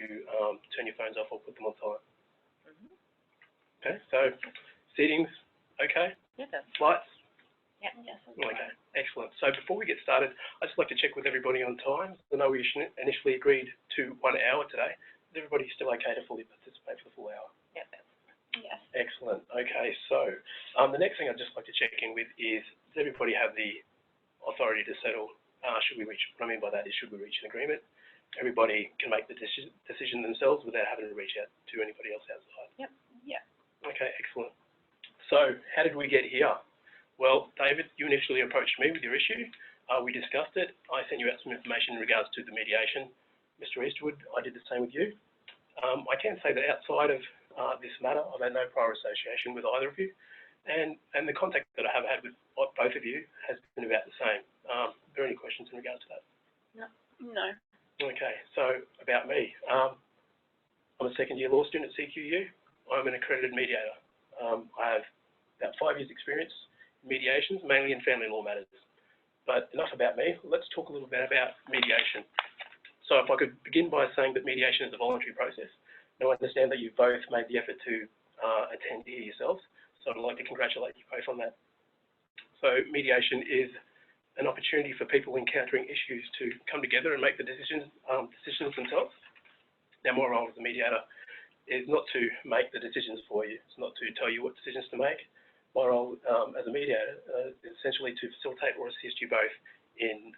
turn your phones off or put them on silent. Okay, so seatings, okay? Yeah, that's. Lights? Yeah, yes. Okay, excellent. So before we get started, I'd just like to check with everybody on time. I know we initially agreed to 1 hour today. Is everybody still okay to fully participate for the full hour? Yeah, yes. Excellent. Okay, so the next thing I'd just like to check in with is, does everybody have the authority to settle? Should we reach, what I mean by that is, should we reach an agreement? Everybody can make the decision themselves without having to reach out to anybody else outside. Yep. Yeah. Okay, excellent. So how did we get here? Well, David, you initially approached me with your issue. We discussed it. I sent you out some information in regards to the mediation. Mr. Eastwood, I did the same with you. I can say that outside of this matter, I've had no prior association with either of you. And the contact that I have had with both of you has been about the same. Are there any questions in regards to that? No. No. Okay, so about me. I'm a second-year law student at CQU. I'm an accredited mediator. I have about 5 years' experience in mediations, mainly in family law matters. But enough about me. Let's talk a little bit about mediation. So if I could begin by saying that mediation is a voluntary process. Now, I understand that you've both made the effort to attend here yourselves, so I'd like to congratulate you both on that. So mediation is an opportunity for people encountering issues to come together and make the decisions themselves. Now, my role as a mediator is not to make the decisions for you. It's not to tell you what decisions to make. My role as a mediator is essentially to facilitate or assist you both in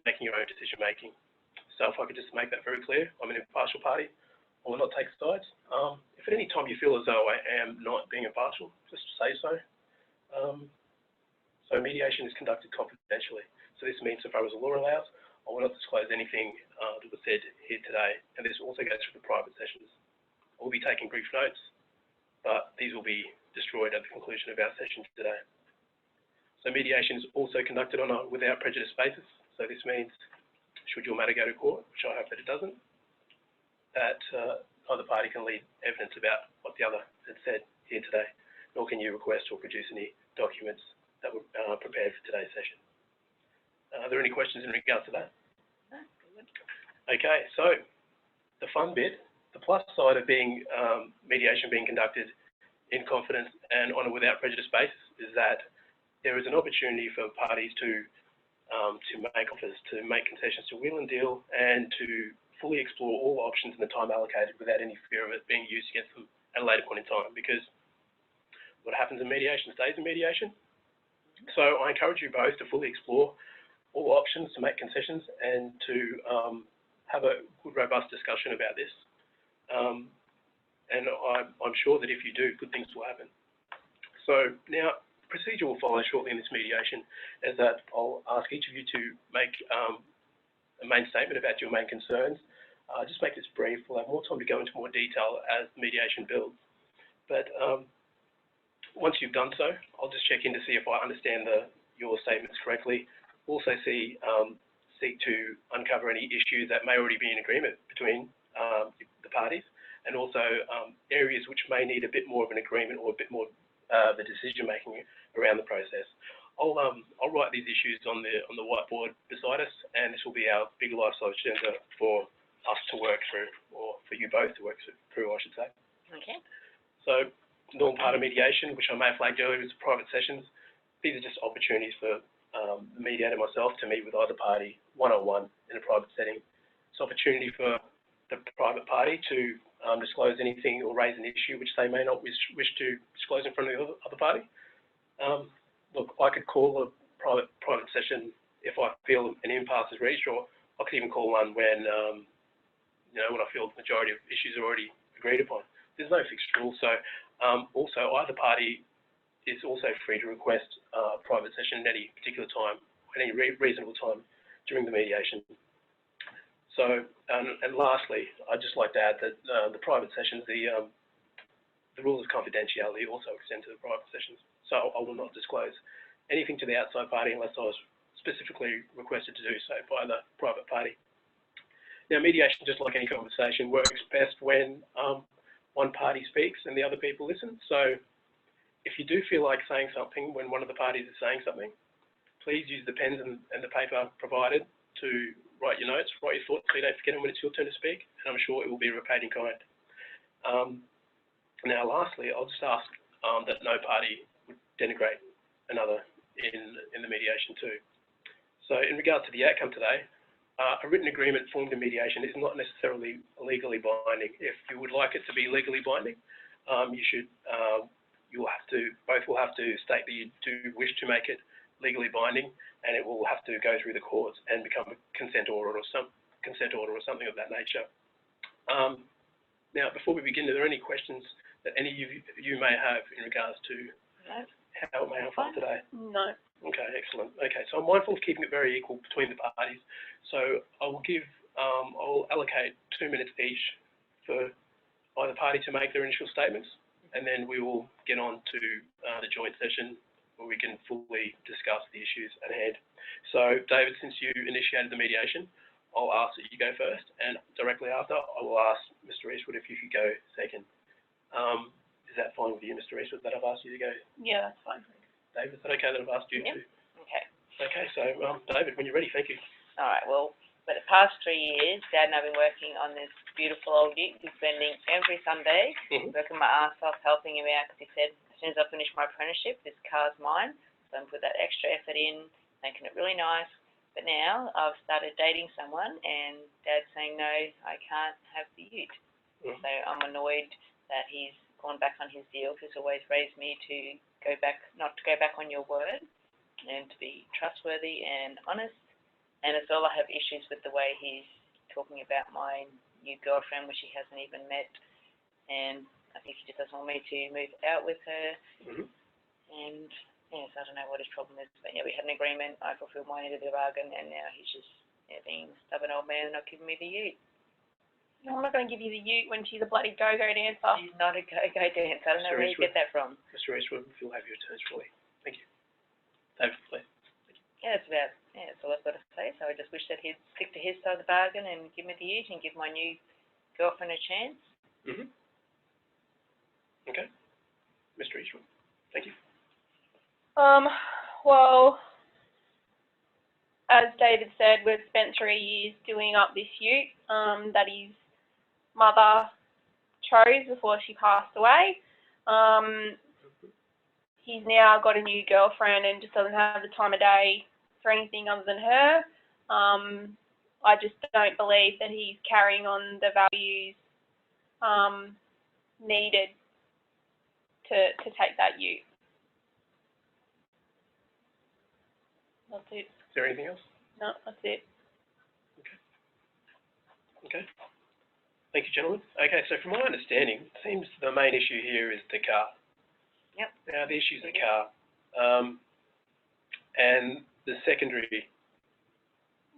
making your own decision making. So if I could just make that very clear, I'm an impartial party. I will not take sides. If at any time you feel as though I am not being impartial, just say so. So mediation is conducted confidentially. So this means, so far as the law allows, I will not disclose anything that was said here today. And this also goes through the private sessions. I will be taking brief notes, but these will be destroyed at the conclusion of our session today. So mediation is also conducted on a without prejudice basis. So this means, should your matter go to court, which I hope that it doesn't, that neither party can lead evidence about what the other had said here today, nor can you request or produce any documents that were prepared for today's session. Are there any questions in regards to that? No, good. Okay, so the fun bit, the plus side of being mediation being conducted in confidence and on a without prejudice basis is that there is an opportunity for parties to make offers, to make concessions, to wheel and deal, and to fully explore all options in the time allocated without any fear of it being used against them at a later point in time. Because what happens in mediation stays in mediation. So I encourage you both to fully explore all options, to make concessions, and to have a good, robust discussion about this. And I'm sure that if you do, good things will happen. So now, the procedure will follow shortly in this mediation, is that I'll ask each of you to make a main statement about your main concerns. Just make this brief. We'll have more time to go into more detail as the mediation builds. But once you've done so, I'll just check in to see if I understand your statements correctly. Also seek to uncover any issues that may already be in agreement between the parties, and also areas which may need a bit more of an agreement or a bit more the decision making around the process. I'll write these issues on the whiteboard beside us, and this will be our big lifestyle agenda for us to work through, or for you both to work through, I should say. Okay. So, normal part of mediation, which I may have flagged earlier, is private sessions. These are just opportunities for the mediator and myself to meet with either party one-on-one in a private setting. It's an opportunity for the private party to disclose anything or raise an issue which they may not wish to disclose in front of the other party. Look, I could call a private session if I feel an impasse is reached, or I could even call one when when I feel the majority of issues are already agreed upon. There's no fixed rule, so also either party is also free to request a private session at any particular time, at any reasonable time during the mediation. So, and lastly, I'd just like to add that the private sessions, the rules of confidentiality also extend to the private sessions. So I will not disclose anything to the outside party unless I was specifically requested to do so by the private party. Now, mediation, just like any conversation, works best when one party speaks and the other people listen. So if you do feel like saying something when one of the parties is saying something, please use the pens and the paper provided to write your notes, write your thoughts so you don't forget them when it's your turn to speak, and I'm sure it will be repaid in kind. Now, lastly, I'll just ask that no party would denigrate another in the mediation too. So in regard to the outcome today, a written agreement formed in mediation is not necessarily legally binding. If you would like it to be legally binding, both will have to state that you do wish to make it legally binding, and it will have to go through the courts and become a consent order or something of that nature. Now, before we begin, are there any questions that any of you may have in regards to how it may help us today? No. Okay, excellent. Okay, so I'm mindful of keeping it very equal between the parties. So I'll allocate 2 minutes each for either party to make their initial statements, and then we will get on to the joint session where we can fully discuss the issues at hand. So, David, since you initiated the mediation, I'll ask that you go first, and directly after, I will ask Mr. Eastwood if you could go second. Is that fine with you, Mr. Eastwood, that I've asked you to go? Yeah, that's fine. David, is that okay that I've asked you to? Okay. Okay, so, David, when you're ready, thank you. All right. Well, for the past 3 years, Dad and I've been working on this beautiful old ute. He's spending every Sunday working my ass off, helping him out, because he said, as soon as I finish my apprenticeship, this car's mine. So I'm put that extra effort in, making it really nice. But now I've started dating someone, and Dad's saying, no, I can't have the ute. So I'm annoyed that he's gone back on his deal. He's always raised me to not to go back on your word, and to be trustworthy and honest. And as well, I have issues with the way he's talking about my new girlfriend, which he hasn't even met. And I think he just doesn't want me to move out with her. And yes, I don't know what his problem is. But yeah, we had an agreement. I fulfilled my end of the bargain, and now he's just being a stubborn old man and not giving me the ute. I'm not going to give you the ute when she's a bloody go-go dancer. She's not a go-go dancer. I don't know where you get that from. Mr. Eastwood, you'll have your turn shortly. Thank you. David, please. Yeah, that's all I've got to say. So I just wish that he'd stick to his side of the bargain and give me the ute and give my new girlfriend a chance. Okay. Mr. Eastwood, thank you. Well, as David said, we've spent 3 years doing up this ute that his mother chose before she passed away. He's now got a new girlfriend and just doesn't have the time of day for anything other than her. I just don't believe that he's carrying on the values needed to take that ute. That's it. Is there anything else? No, that's it. Okay. Thank you, gentlemen. Okay, so from my understanding, it seems the main issue here is the car. Yep. Now, the issue is the car. And the secondary,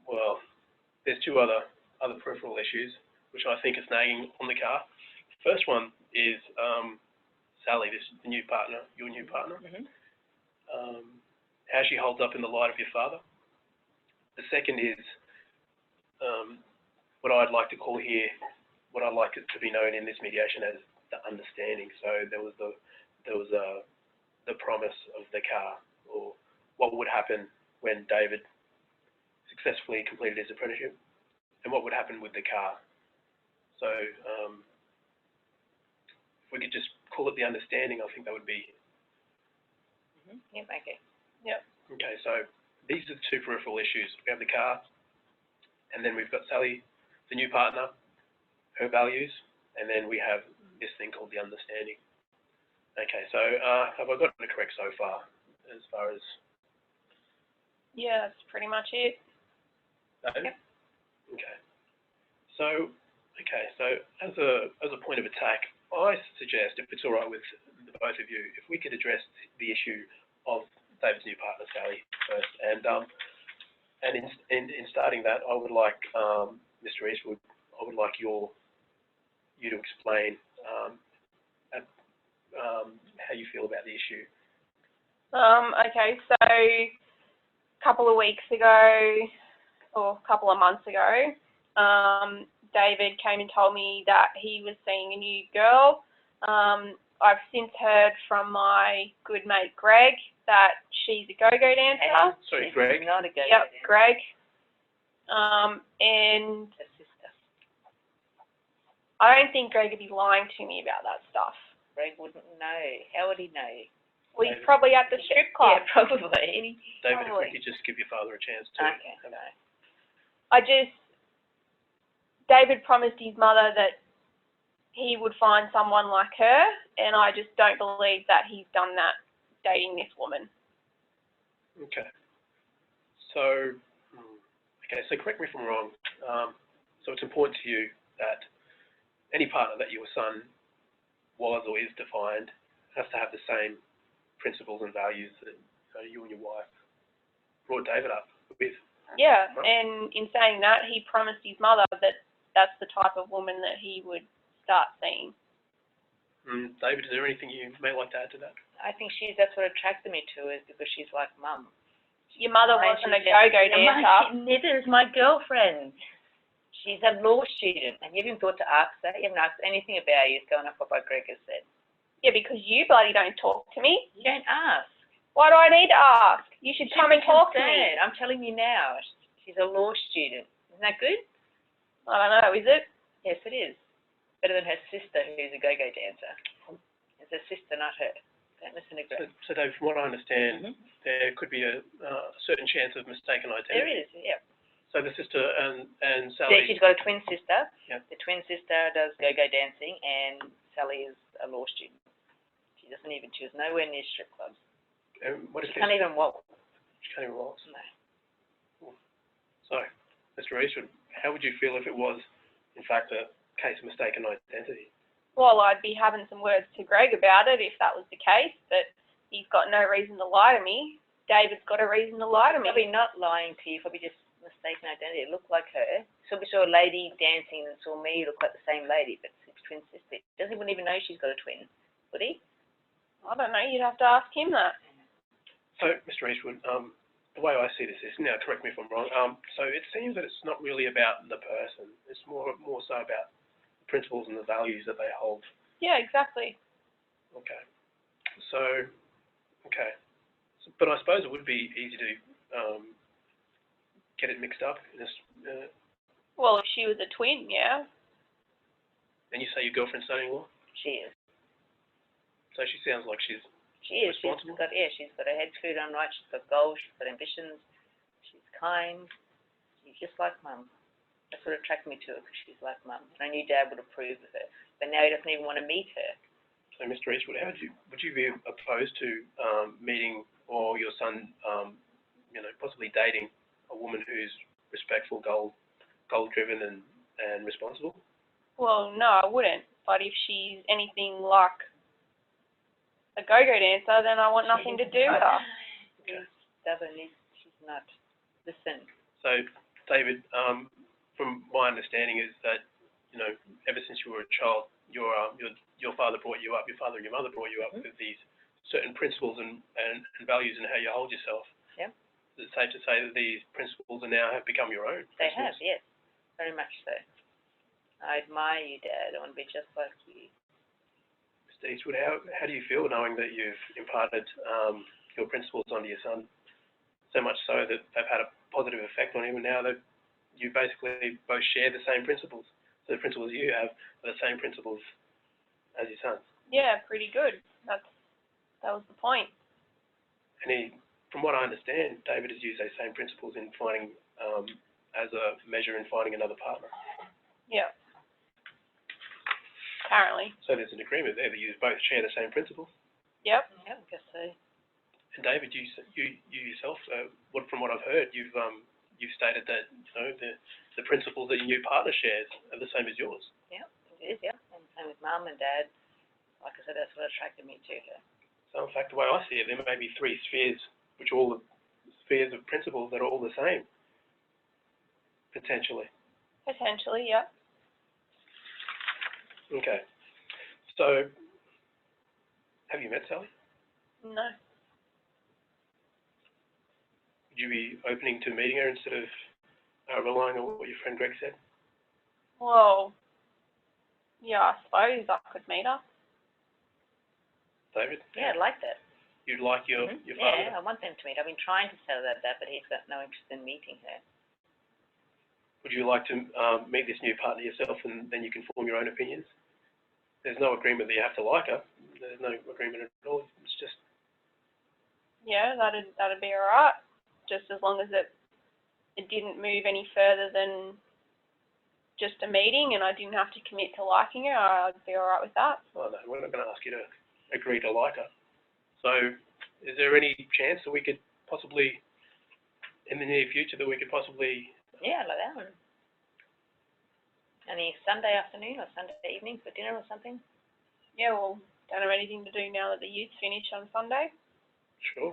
well, there's two other peripheral issues, which I think is nagging on the car. First one is Sally, the new partner, your new partner. How she holds up in the light of your father. The second is what I'd like to call here, what I'd like it to be known in this mediation as the understanding. So there was the promise of the car, or what would happen when David successfully completed his apprenticeship, and what would happen with the car. So if we could just call it the understanding, I think that would be. Yep, okay. Yep. Okay, so these are the two peripheral issues. We have the car, and then we've got Sally, the new partner, her values, and then we have this thing called the understanding. Okay, so have I gotten it correct so far, as far as? Yeah, that's pretty much it. Yep. Okay. So as a point of attack, I suggest, if it's all right with the both of you, if we could address the issue of David's new partner, Sally, first, and in starting that, I would like Mr. Eastwood, I would like you to explain how you feel about the issue. Okay, so a couple of weeks ago, or a couple of months ago, David came and told me that he was seeing a new girl. I've since heard from my good mate Greg that she's a go-go dancer. Sorry, Greg? Not a go-go Yep, dancer. Greg. And Her sister. I don't think Greg would be lying to me about that stuff. Greg wouldn't know. How would he know? Well, he's probably at the strip club. Yeah, probably. David, if we could just give your father a chance to. Okay, so. David promised his mother that he would find someone like her, and I just don't believe that he's done that dating this woman. Okay. So, so correct me if I'm wrong. So it's important to you that any partner that your son was or is defined has to have the same principles and values that you and your wife brought David up with. Yeah, right? And in saying that, he promised his mother that that's the type of woman that he would start seeing. David, is there anything you may like to add to that? I think that's what attracted me to her, is because she's like Mum. Your mother wasn't a go-go dancer. Neither is my girlfriend. She's a law student. Have you even thought to ask that? You haven't asked anything about you, going off what Greg has said. Yeah, because you bloody don't talk to me. You don't ask. Why do I need to ask? You should come and talk to me. I'm telling you now. She's a law student. Isn't that good? I don't know, is it? Yes, it is. Better than her sister, who's a go-go dancer. It's her sister, not her. Don't listen to Greg. So Dave, from what I understand, there could be a certain chance of mistaken identity. There is, yeah. So the sister and Sally. Yeah, she's got a twin sister. Yeah. The twin sister does go-go dancing, and Sally is a law student. She was nowhere near strip clubs. What is She can't even walk. She can't even walk. No. So, Mr. Eastwood, how would you feel if it was, in fact, a case of mistaken identity? Well, I'd be having some words to Greg about it if that was the case, but he's got no reason to lie to me. David's got a reason to lie to me. Probably not lying to you, probably just mistaken identity. It looked like her. So we saw a lady dancing and saw me look like the same lady, but it's twin sister. Doesn't even know she's got a twin, would he? I don't know, you'd have to ask him that. So, Mr. Eastwood, the way I see this is, now correct me if I'm wrong, so it seems that it's not really about the person, it's more so about the principles and the values that they hold. Yeah, exactly. Okay. So, but I suppose it would be easy to get it mixed up in this, Well, if she was a twin, yeah. and you say your girlfriend's son-in-law? She is. So she sounds like she's responsible? She's got her head screwed on right, she's got goals, she's got ambitions, she's kind, she's just like Mum. That's what attracted me to her, because she's like Mum. And I knew Dad would approve of her. But now he doesn't even want to meet her. So, Mr. Eastwood, would you be opposed to meeting or your son, possibly dating a woman who's respectful, goal-driven and responsible? Well, no, I wouldn't. But if she's anything like a go-go dancer, then I want nothing to do with her. She's stubborn, she's not. Listen. So, David, from my understanding is that, ever since you were a child, your father brought you up, your father and your mother brought you up with these certain principles and values and how you hold yourself. Yeah. Is it safe to say that these principles have become your own? They have, yes. Very much so. I admire you, Dad. I want to be just like you. Mr. Eastwood, how do you feel knowing that you've imparted your principles onto your son, so much so that they've had a positive effect on him, and now that you basically both share the same principles? So the principles you have are the same principles as your son. Yeah, pretty good. That was the point. And from what I understand, David has used those same principles in finding, as a measure in finding another partner. Yeah. Apparently. So there's an agreement there that you both share the same principles. Yep. Yeah, I guess so. And David, you yourself, from what I've heard, you've stated that the principles that your new partner shares are the same as yours. Yeah, it is. Yeah, and same with Mum and Dad. Like I said, that's what attracted me to her. So in fact, the way I see it, there may be three spheres, which are all the spheres of principles that are all the same, potentially. Potentially, yeah. Okay. So, have you met Sally? No. Would you be opening to meeting her instead of relying on what your friend Greg said? Well, yeah, I suppose I could meet her. David? Yeah, I'd like that. You'd like your father? Yeah, I want them to meet. I've been trying to tell that, but he's got no interest in meeting her. would you like to meet this new partner yourself, and then you can form your own opinions? There's no agreement that you have to like her. There's no agreement at all. It's just... Yeah, that'd be alright. Just as long as it didn't move any further than just a meeting and I didn't have to commit to liking her, I'd be alright with that. Oh no, we're not going to ask you to agree to like her. So, is there any chance that we could possibly, in the near future, that we could possibly... Yeah, like that one. Any Sunday afternoon or Sunday evening for dinner or something? Yeah, well, don't have anything to do now that the youth's finished on Sunday. Sure.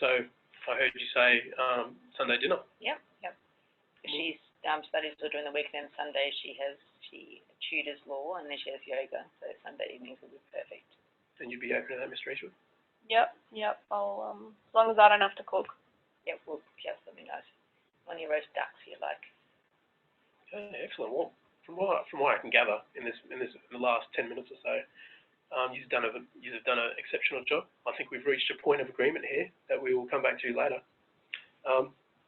So, I heard you say Sunday dinner. Yep. She's studies all during the week, and then Sunday she tutors law, and then she has yoga, so Sunday evenings will be perfect. Then you'd be open to that, Mr. Eastwood? Yep. I'll, as long as I don't have to cook. Yep, we'll just let me know. One of your roast ducks you like. Okay, excellent. Well, from what I can gather in the last 10 minutes or so, you've done an exceptional job. I think we've reached a point of agreement here that we will come back to later.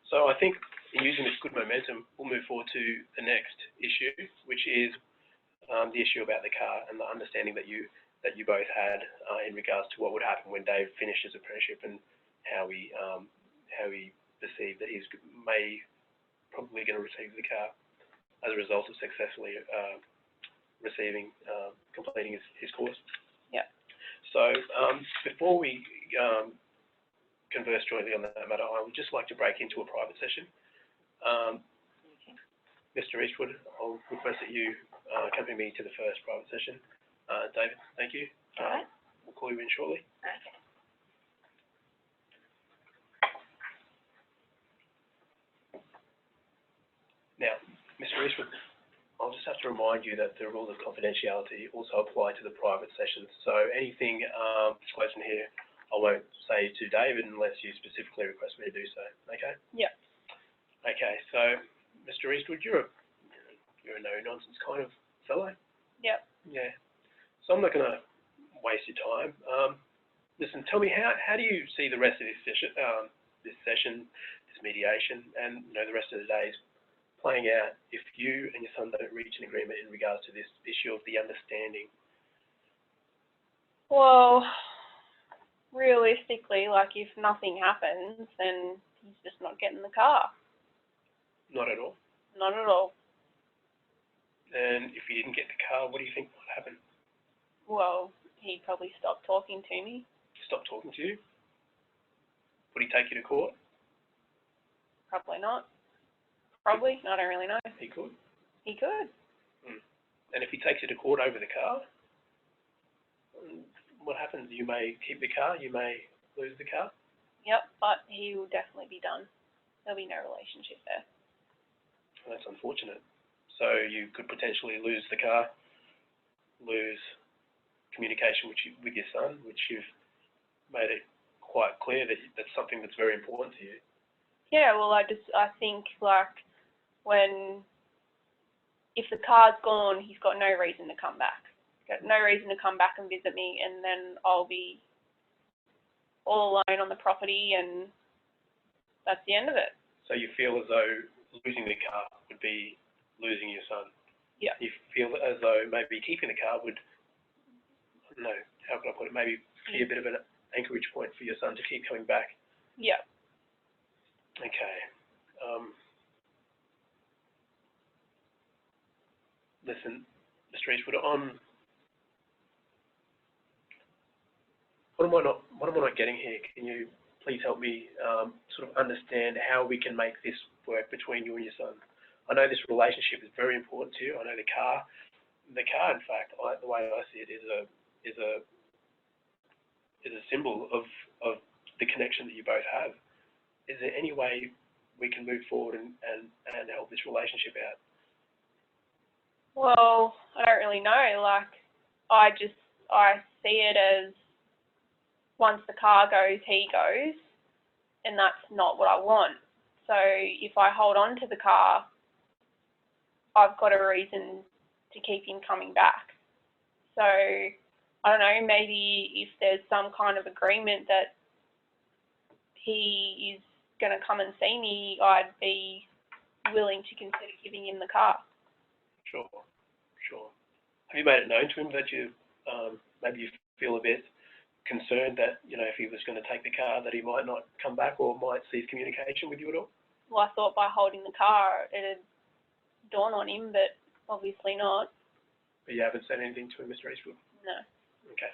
So I think in using this good momentum, we'll move forward to the next issue, which is the issue about the car and the understanding that you both had in regards to what would happen when Dave finished his apprenticeship and how he perceived that he's probably going to receive the car as a result of successfully completing his course. Yeah. So before we converse jointly on that matter, I would just like to break into a private session. Okay. Mr. Eastwood, I'll request that you accompany me to the first private session. David, thank you. All right. We'll call you in shortly. Okay. Now, Mr. Eastwood, I'll just have to remind you that the rules of confidentiality also apply to the private sessions. So anything disclosed in here, I won't say to David unless you specifically request me to do so. Okay? Yeah. Okay. So, Mr. Eastwood, you're a no-nonsense kind of fellow. Yep. Yeah. So I'm not going to waste your time. Listen, tell me how do you see the rest of this session, this mediation, and the rest of the days playing out if you and your son don't reach an agreement in regards to this issue of the understanding? Well, realistically, like if nothing happens, then he's just not getting the car. Not at all. Not at all. And if he didn't get the car, what do you think might happen? Well, he'd probably stop talking to me. Stop talking to you? Would he take you to court? Probably not. Probably. I don't really know. He could. He could. And if he takes you to court over the car, what happens? You may keep the car, you may lose the car. Yep, but he will definitely be done. There'll be no relationship there. Well, that's unfortunate. So you could potentially lose the car, lose communication with your son, which you've made it quite clear that that's something that's very important to you. Yeah, well, I think like if the car's gone, he's got no reason to come back. Got no reason to come back and visit me, and then I'll be all alone on the property, and that's the end of it. So you feel as though losing the car would be losing your son? Yeah. You feel as though maybe keeping the car would, I don't know, how can I put it, maybe be a bit of an anchorage point for your son to keep coming back? Yeah. Okay. Listen, Mr. Eastwood, what am I not getting here? Can you please help me sort of understand how we can make this work between you and your son? I know this relationship is very important to you. I know the car, in fact, the way I see it, is a symbol of the connection that you both have. Is there any way we can move forward and help this relationship out? Well, I don't really know. Like, I see it as once the car goes, he goes, and that's not what I want. So if I hold on to the car, I've got a reason to keep him coming back. So I don't know, maybe if there's some kind of agreement that he is going to come and see me, I'd be willing to consider giving him the car. Sure. Have you made it known to him that you, maybe you feel a bit concerned that, you know, if he was going to take the car, that he might not come back or might cease communication with you at all? Well, I thought by holding the car, it'd dawn on him, but obviously not. But you haven't said anything to him, Mr. Eastwood? No. Okay.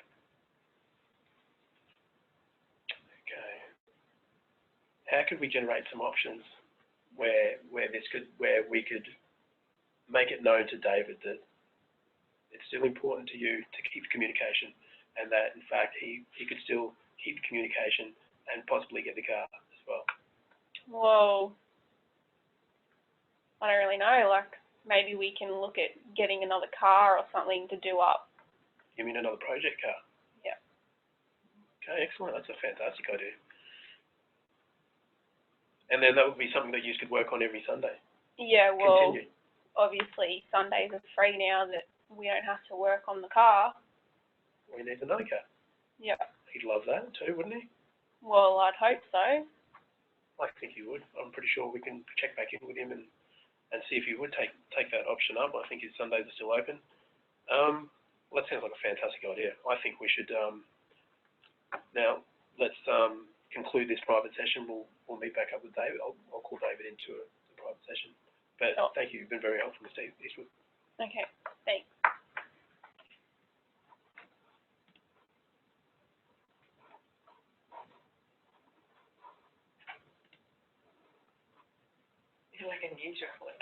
How could we generate some options where we could make it known to David that it's still important to you to keep communication, and that in fact he could still keep communication and possibly get the car as well? Well, I don't really know. Like, maybe we can look at getting another car or something to do up. You mean another project car? Yeah. Okay, excellent. That's a fantastic idea. And then that would be something that you could work on every Sunday. Yeah, well, Continue. obviously Sundays are free now that we don't have to work on the car. We need another car. Yeah. He'd love that too, wouldn't he? Well, I'd hope so. I think he would. I'm pretty sure we can check back in with him and see if he would take that option up. I think his Sundays are still open. Well, that sounds like a fantastic idea. I think we should, now let's conclude this private session. We'll meet back up with David. I'll call David into a private session. But thank you. You've been very helpful, Mr. Eastwood. Okay, thanks. You're like a news reporter.